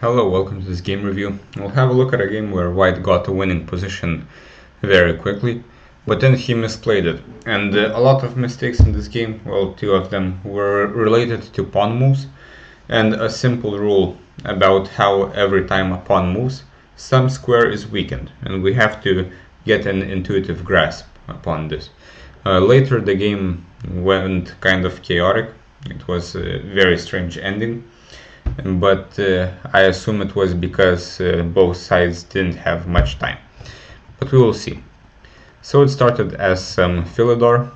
Hello, welcome to this game review. We'll have a look at a game where white got a winning position very quickly, but then he misplayed it. And a lot of mistakes in this game, well, two of them were related to pawn moves, and a simple rule about how every time a pawn moves, some square is weakened, and we have to get an intuitive grasp upon this. Later the game went kind of chaotic. It was a very strange ending. But I assume it was because both sides didn't have much time. But we will see. So it started as some Philidor.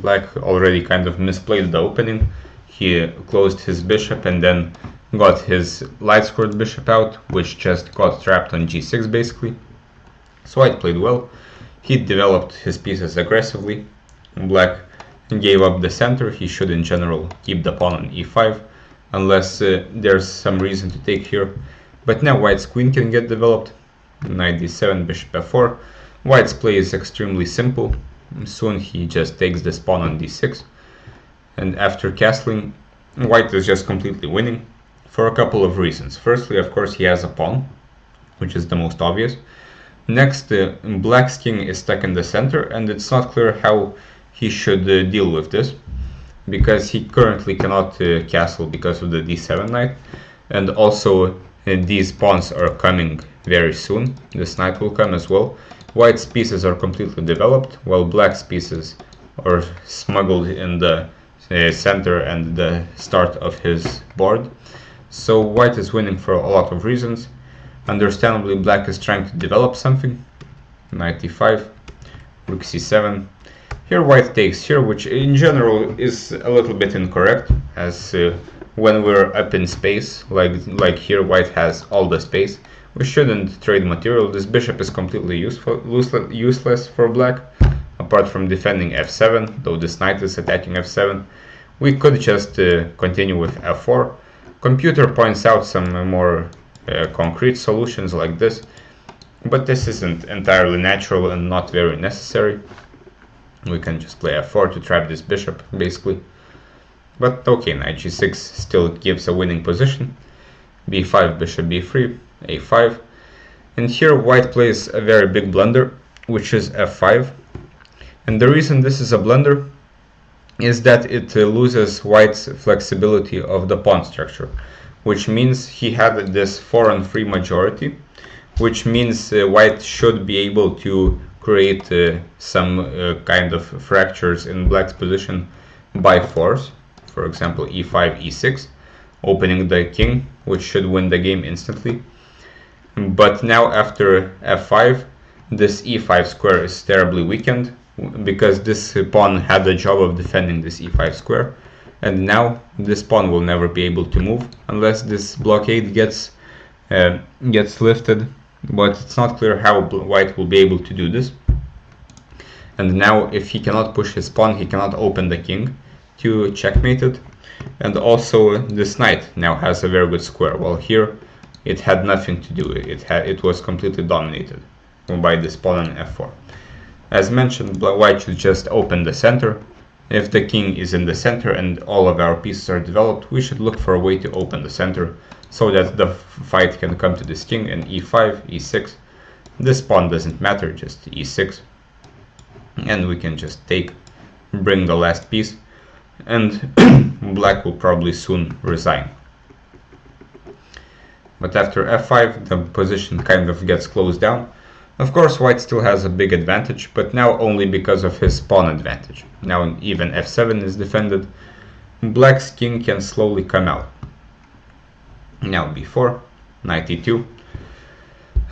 Black already kind of misplayed the opening. He closed his bishop and then got his light squared bishop out, which just got trapped on g6 basically. So white played well. He developed his pieces aggressively. Black gave up the center. He should in general keep the pawn on e5. Unless there's some reason to take here. But now white's queen can get developed. Knight d7, bishop f4. White's play is extremely simple. Soon he just takes this pawn on d6. And after castling, white is just completely winning for a couple of reasons. Firstly, of course, he has a pawn, which is the most obvious. Next, black's king is stuck in the center, and it's not clear how he should deal with this, because he currently cannot castle because of the d7 knight, and also these pawns are coming very soon. This knight will come as well. White's pieces are completely developed, while black's pieces are smuggled in the center and the start of his board. So white is winning for a lot of reasons. Understandably, black is trying to develop something. Knight e5, rook c7. Here white takes here, which in general is a little bit incorrect, as when we're up in space, like here white has all the space, we shouldn't trade material. This bishop is completely useless for black, apart from defending f7, though this knight is attacking f7. We could just continue with f4. Computer points out some more concrete solutions like this, but this isn't entirely natural and not very necessary. We can just play f4 to trap this bishop, basically. But okay, knight g6 still gives a winning position. b5, bishop b3, a5. And here white plays a very big blunder, which is f5. And the reason this is a blunder is that it loses white's flexibility of the pawn structure, which means he had this 4-on-3 majority, which means white should be able to create some kind of fractures in black's position by force, for example e5, e6, opening the king, which should win the game instantly. But now after f5, this e5 square is terribly weakened, because this pawn had the job of defending this e5 square, and now this pawn will never be able to move unless this blockade gets lifted. But it's not clear how white will be able to do this. And now if he cannot push his pawn, he cannot open the king to checkmate it. And also this knight now has a very good square, while here it had nothing to do. It was completely dominated by this pawn on f4. As mentioned, white should just open the center. If the king is in the center and all of our pieces are developed, we should look for a way to open the center, so that the fight can come to this king, and e5, e6. This pawn doesn't matter, just e6. And we can just bring the last piece, and black will probably soon resign. But after f5, the position kind of gets closed down. Of course, white still has a big advantage, but now only because of his pawn advantage. Now even f7 is defended. Black's king can slowly come out. Now b4, knight e2,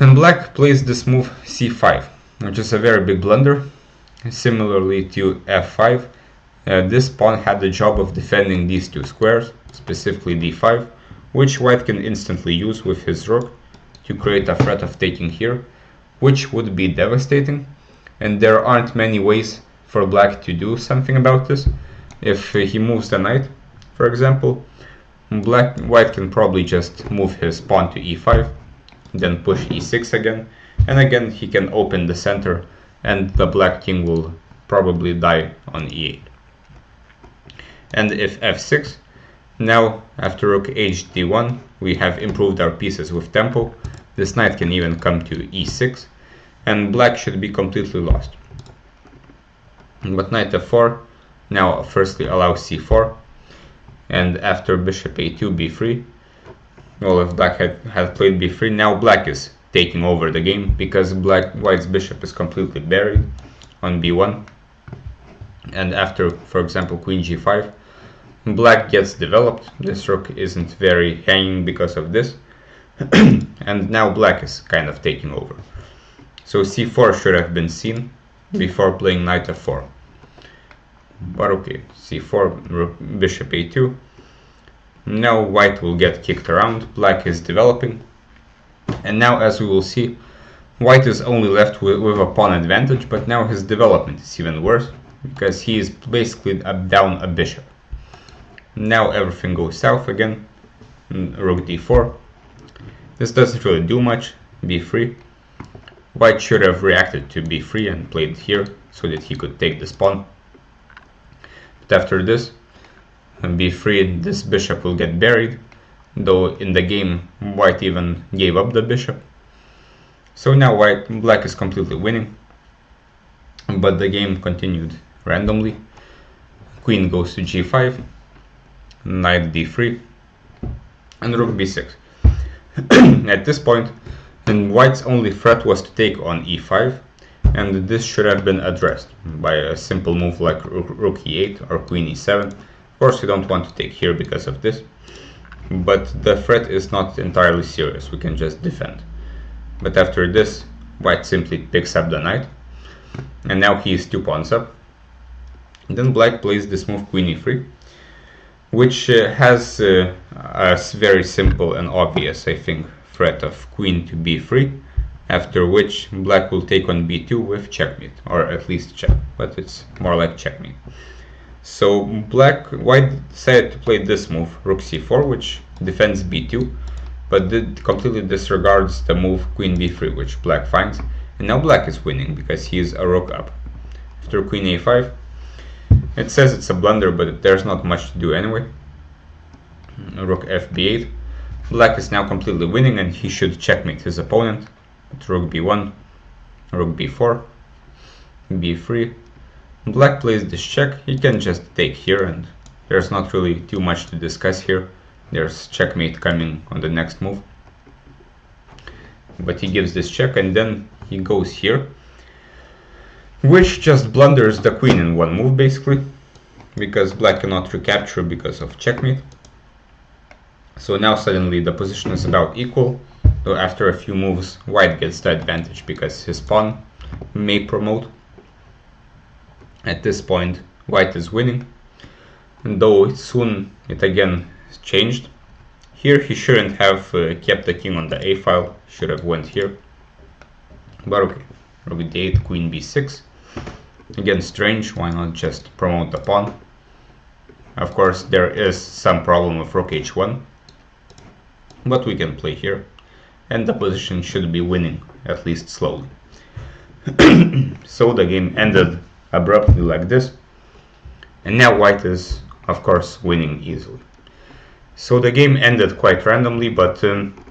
and black plays this move c5, which is a very big blunder. Similarly to f5, this pawn had the job of defending these two squares, specifically d5, which white can instantly use with his rook to create a threat of taking here, which would be devastating, and there aren't many ways for black to do something about this. If he moves the knight, for example, white can probably just move his pawn to e5, then push e6 again, and again he can open the center, and the black king will probably die on e8. And if f6, Now, after rook hd1, we have improved our pieces with tempo. This knight can even come to e6, and black should be completely lost. But knight f4 now firstly allows c4, and after bishop a2, b3, well, if black had played b3, now black is taking over the game because white's bishop is completely buried on b1. And after, for example, queen g5, black gets developed. This rook isn't very hanging because of this. And now black is kind of taking over. So c4 should have been seen before playing knight f4. But okay, c4, bishop a2. Now white will get kicked around, black is developing. And now, as we will see, white is only left with a pawn advantage, but now his development is even worse, because he is basically down a bishop. Now everything goes south again, rook d4. This doesn't really do much, b3. White should have reacted to b3 and played here, so that he could take this pawn. But after this, b3, this bishop will get buried, though in the game white even gave up the bishop. So now black is completely winning, but the game continued randomly. Queen goes to g5, knight d3, and rook b6. At this point, then white's only threat was to take on e5, and this should have been addressed by a simple move like rook e8 or queen e7. Of course, we don't want to take here because of this, but the threat is not entirely serious, we can just defend. But after this, white simply picks up the knight, and now he is 2 pawns up. And then black plays this move queen e3, which has a very simple and obvious, I think, threat of queen to b3, after which black will take on b2 with checkmate, or at least check, but it's more like checkmate. So white decided to play this move, rook c4, which defends b2, but completely disregards the move queen b3, which black finds, and now black is winning because he is a rook up. After queen a5, it says it's a blunder, but there's not much to do anyway. Rook fb8, black is now completely winning and he should checkmate his opponent. But rook b1, rook b4, b3. Black plays this check, he can just take here and there's not really too much to discuss here. There's checkmate coming on the next move. But he gives this check and then he goes here, which just blunders the queen in one move basically, because black cannot recapture because of checkmate. So now suddenly the position is about equal, though after a few moves white gets the advantage because his pawn may promote. At this point white is winning, and though soon it again changed. Here he shouldn't have kept the king on the a file, should have went here. But okay, rook d8, queen b6. Again strange, why not just promote the pawn? Of course there is some problem with rook h1, but we can play here, and the position should be winning, at least slowly. So the game ended abruptly like this, and now white is of course winning easily. So the game ended quite randomly, but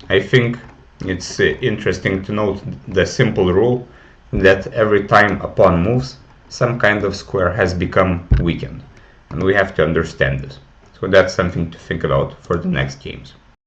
I think it's interesting to note the simple rule that every time a pawn moves, some kind of square has become weakened, and we have to understand this. So that's something to think about for the next games.